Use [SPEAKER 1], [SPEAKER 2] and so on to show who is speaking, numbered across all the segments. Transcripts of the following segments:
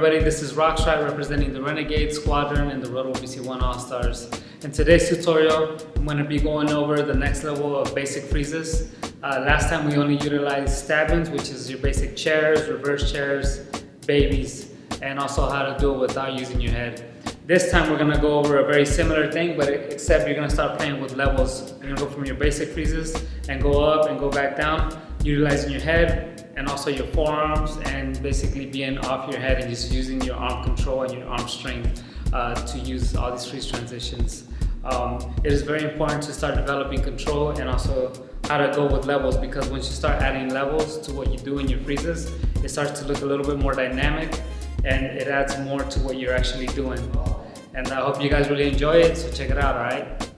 [SPEAKER 1] everybody, this is RoxRite representing the Renegade Squadron and the Roto BC1 All-Stars. In today's tutorial, I'm going to be going over the next level of basic freezes. Last time we only utilized stabbings, which is your basic chairs, reverse chairs, babies, and also how to do it without using your head. This time we're going to go over a very similar thing, but except you're going to start playing with levels. You're going to go from your basic freezes and go up and go back down, utilizing your head and also your forearms, and basically being off your head and just using your arm control and your arm strength to use all these freeze transitions. It is very important to start developing control and also how to go with levels, because once you start adding levels to what you do in your freezes, it starts to look a little bit more dynamic and it adds more to what you're actually doing. And I hope you guys really enjoy it, so check it out, alright?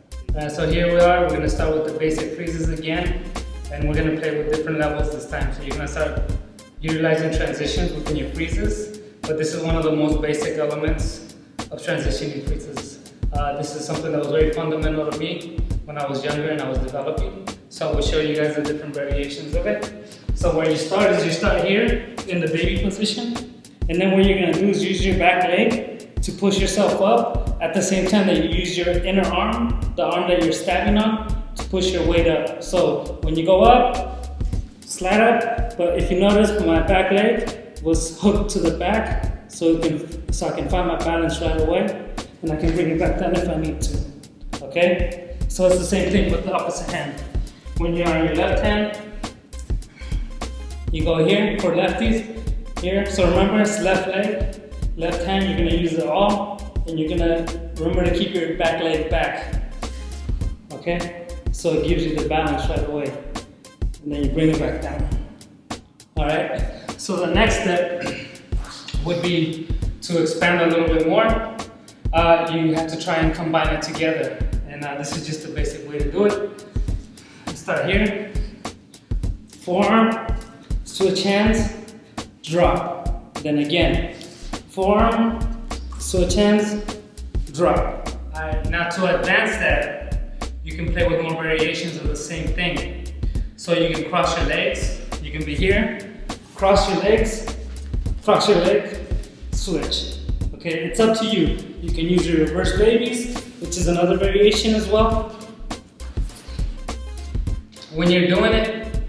[SPEAKER 1] So here we are, we're going to start with the basic freezes again, and we're going to play with different levels this time. So you're going to start utilizing transitions within your freezes, but this is one of the most basic elements of transitioning freezes. This is something that was very fundamental to me when I was younger and I was developing. So I will show you guys the different variations of it. So where you start is you start here in the baby position, and then what you're going to do is use your back leg to push yourself up at the same time that you use your inner arm, the arm that you're stabbing on, to push your weight up. So when you go up, slide up, but if you notice my back leg was hooked to the back so I can find my balance right away, and I can bring it back down if I need to, okay? So it's the same thing with the opposite hand. When you're on your left hand, you go here for lefties, here. So remember, it's left leg, left hand, you're gonna use it all, and you're gonna remember to keep your back leg back, okay? So it gives you the balance right away, and then you bring it back down. All right, so the next step would be to expand a little bit more. You have to try and combine it together, and this is just the basic way to do it. You start here, forearm, switch hands, drop. Then again, forearm, switch hands, drop. All right, now to advance that, you can play with more variations of the same thing. So you can cross your legs, you can be here, cross your legs, cross your leg, switch. Okay, it's up to you. You can use your reverse babies, which is another variation as well. When you're doing it,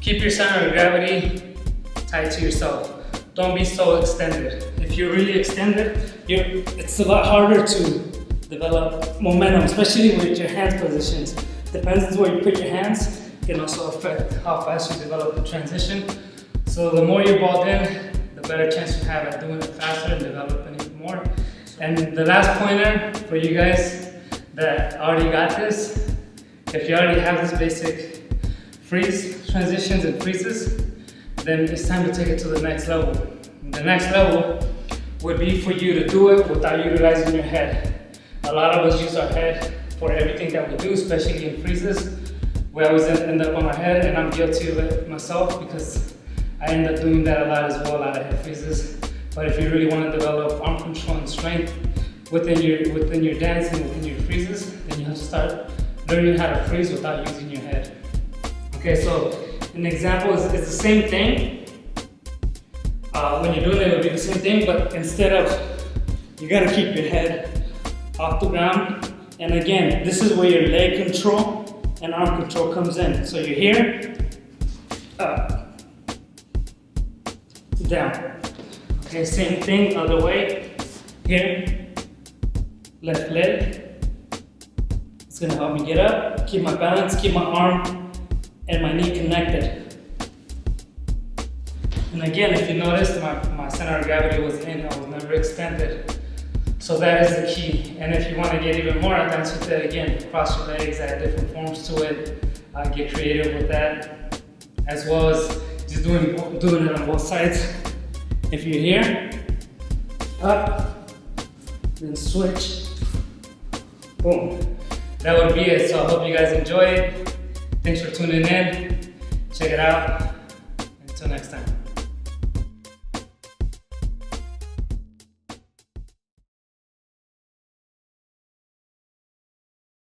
[SPEAKER 1] keep your center of gravity tight to yourself. Don't be so extended. If you're really extended, it's a lot harder to develop momentum, especially with your hands positions. Depends on where you put your hands, can also affect how fast you develop the transition. So the more you're balled in, the better chance you have at doing it faster and developing it more. And the last pointer for you guys that already got this, if you already have this basic freeze transitions and freezes, then it's time to take it to the next level. The next level would be for you to do it without utilizing your head. A lot of us use our head for everything that we do, especially in freezes. We always end up on our head, and I'm guilty of it myself because I end up doing that a lot as well, a lot of head freezes. But if you really want to develop arm control and strength within your dance and within your freezes, then you have to start learning how to freeze without using your head. Okay, so an example is the same thing. When you're doing it, it'll be the same thing, but instead of, you gotta keep your head off the ground. And again, this is where your leg control and arm control comes in. So you're here, up, down. Okay, same thing, other way. Here, left leg. It's gonna help me get up, keep my balance, keep my arm and my knee connected. And again, if you noticed, my center of gravity was in, I was never extended. So that is the key. And if you want to get even more advanced with it, again, cross your legs, add different forms to it, get creative with that, as well as just doing it on both sides. If you're here, up, then switch, boom. That would be it. So I hope you guys enjoy it. Thanks for tuning in. Check it out. Until next time.